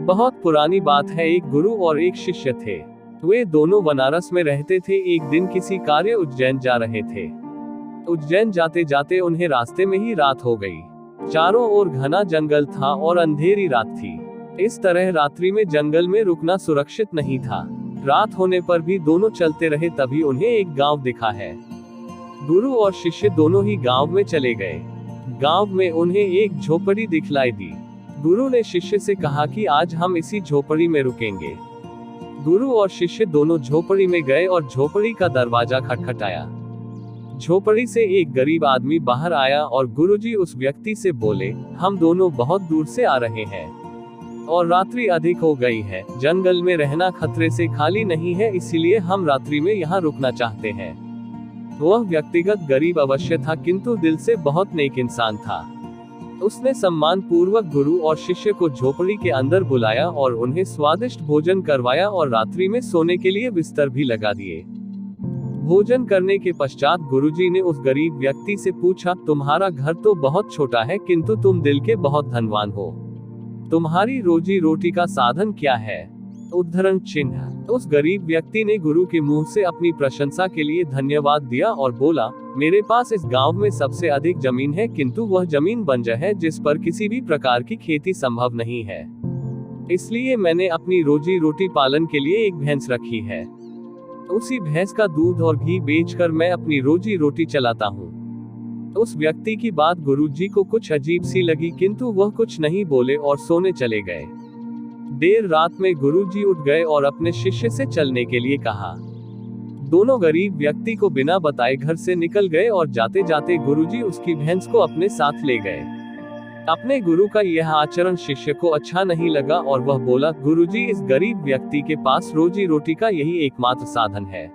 बहुत पुरानी बात है, एक गुरु और एक शिष्य थे। वे दोनों बनारस में रहते थे। एक दिन किसी कार्य उज्जैन जा रहे थे। उज्जैन जाते जाते उन्हें रास्ते में ही रात हो गई। चारों ओर घना जंगल था और अंधेरी रात थी। इस तरह रात्रि में जंगल में रुकना सुरक्षित नहीं था। रात होने पर भी दोनों चलते रहे। तभी उन्हें एक गांव दिखा है। गुरु और शिष्य दोनों ही गांव में चले गए। गांव में उन्हें एक झोपड़ी दिखलाई दी। गुरु ने शिष्य से कहा कि आज हम इसी झोपड़ी में रुकेंगे। गुरु और शिष्य दोनों झोपड़ी में गए और झोपड़ी का दरवाजा खटखटाया। झोपड़ी से एक गरीब आदमी बाहर आया और गुरुजी उस व्यक्ति से बोले, हम दोनों बहुत दूर से आ रहे हैं और रात्रि अधिक हो गई है। जंगल में रहना खतरे से खाली नहीं है, इसीलिए हम रात्रि में यहाँ रुकना चाहते हैं। वह व्यक्तिगत गरीब अवश्य था, किंतु दिल से बहुत नेक इंसान था। उसने सम्मान पूर्वक गुरु और शिष्य को झोपड़ी के अंदर बुलाया और उन्हें स्वादिष्ट भोजन करवाया और रात्रि में सोने के लिए बिस्तर भी लगा दिए। भोजन करने के पश्चात गुरुजी ने उस गरीब व्यक्ति से पूछा, तुम्हारा घर तो बहुत छोटा है, किंतु तुम दिल के बहुत धनवान हो। तुम्हारी रोजी रोटी का साधन क्या है? उद्धरण चिन्ह। उस गरीब व्यक्ति ने गुरु के मुंह से अपनी प्रशंसा के लिए धन्यवाद दिया और बोला, मेरे पास इस गांव में सबसे अधिक जमीन है, किंतु वह जमीन बंजर है जिस पर किसी भी प्रकार की खेती संभव नहीं है। इसलिए मैंने अपनी रोजी रोटी पालन के लिए एक भैंस रखी है। उसी भैंस का दूध और घी बेचकर मैं अपनी रोजी रोटी चलाता हूँ। उस व्यक्ति की बात गुरुजी को कुछ अजीब सी लगी, किंतु वह कुछ नहीं बोले और सोने चले गए। देर रात में गुरुजी उठ गए और अपने शिष्य से चलने के लिए कहा। दोनों गरीब व्यक्ति को बिना बताए घर से निकल गए और जाते जाते गुरुजी उसकी भैंस को अपने साथ ले गए। अपने गुरु का यह आचरण शिष्य को अच्छा नहीं लगा और वह बोला, गुरुजी, इस गरीब व्यक्ति के पास रोजी रोटी का यही एकमात्र साधन है।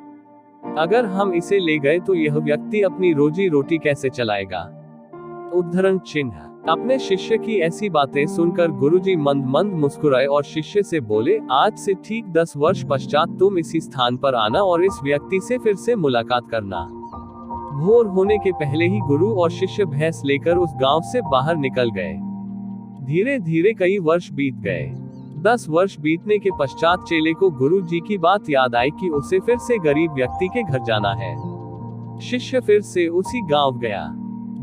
अगर हम इसे ले गए तो यह व्यक्ति अपनी रोजी रोटी कैसे चलाएगा? उद्धरण चिन्ह। अपने शिष्य की ऐसी बातें सुनकर गुरुजी मंद मंद मुस्कुराए और शिष्य से बोले, आज से ठीक 10 वर्ष पश्चात तुम इसी स्थान पर आना और इस व्यक्ति से फिर से मुलाकात करना। भोर होने के पहले ही गुरु और शिष्य भैंस लेकर उस गांव से बाहर निकल गए। धीरे धीरे कई वर्ष बीत गए। 10 वर्ष बीतने के पश्चात चेले को गुरु जी की बात याद आई कि उसे फिर से गरीब व्यक्ति के घर जाना है। शिष्य फिर से उसी गांव गया।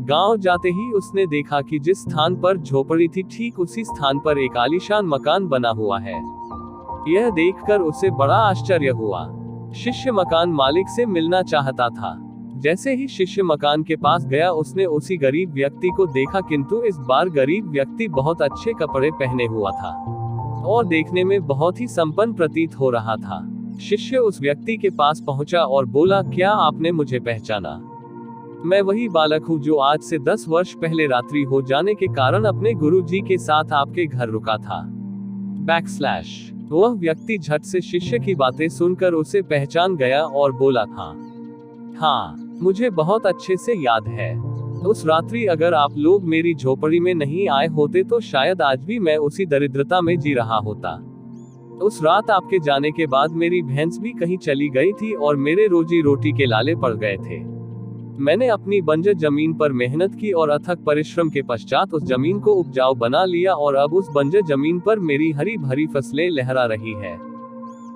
गांव जाते ही उसने देखा कि जिस स्थान पर झोपड़ी थी ठीक उसी स्थान पर एक आलीशान मकान बना हुआ है। यह देखकर उसे बड़ा आश्चर्य हुआ। शिष्य मकान मालिक से मिलना चाहता था। जैसे ही शिष्य मकान के पास गया उसने उसी गरीब व्यक्ति को देखा, किंतु इस बार गरीब व्यक्ति बहुत अच्छे कपड़े पहने हुआ था और देखने में बहुत ही संपन्न प्रतीत हो रहा था। शिष्य उस व्यक्ति के पास पहुंचा और बोला, क्या आपने मुझे पहचाना? मैं वही बालक हूँ जो आज से 10 वर्ष पहले रात्रि हो जाने के कारण अपने गुरु जी के साथ आपके घर रुका था। / वह व्यक्ति झट से शिष्य की बातें सुनकर उसे पहचान गया और बोला, हाँ, मुझे बहुत अच्छे से याद है। उस रात्रि अगर आप लोग मेरी झोपड़ी में नहीं आए होते तो शायद आज भी मैं उसी दरिद्रता में जी रहा होता। उस रात आपके जाने के बाद मेरी भैंस भी कहीं चली गई थी और मेरे रोजी रोटी के लाले पड़ गए थे। मैंने अपनी बंजर जमीन पर मेहनत की और अथक परिश्रम के पश्चात उस जमीन को उपजाऊ बना लिया और अब उस बंजर जमीन पर मेरी हरी भरी फसलें लहरा रही है।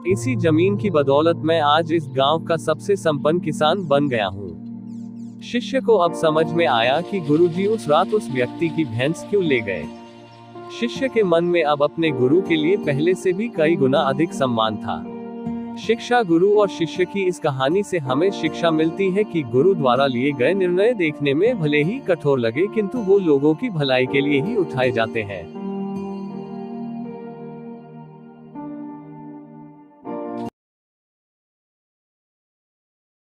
इसी जमीन की बदौलत मैं आज इस गांव का सबसे संपन्न किसान बन गया हूँ। शिष्य को अब समझ में आया कि गुरुजी उस रात उस व्यक्ति की भैंस क्यों ले गए। शिष्य के मन में अब अपने गुरु के लिए पहले से भी कई गुना अधिक सम्मान था। शिक्षा। गुरु और शिष्य की इस कहानी से हमें शिक्षा मिलती है कि गुरु द्वारा लिए गए निर्णय देखने में भले ही कठोर लगे, किंतु वो लोगों की भलाई के लिए ही उठाए जाते हैं।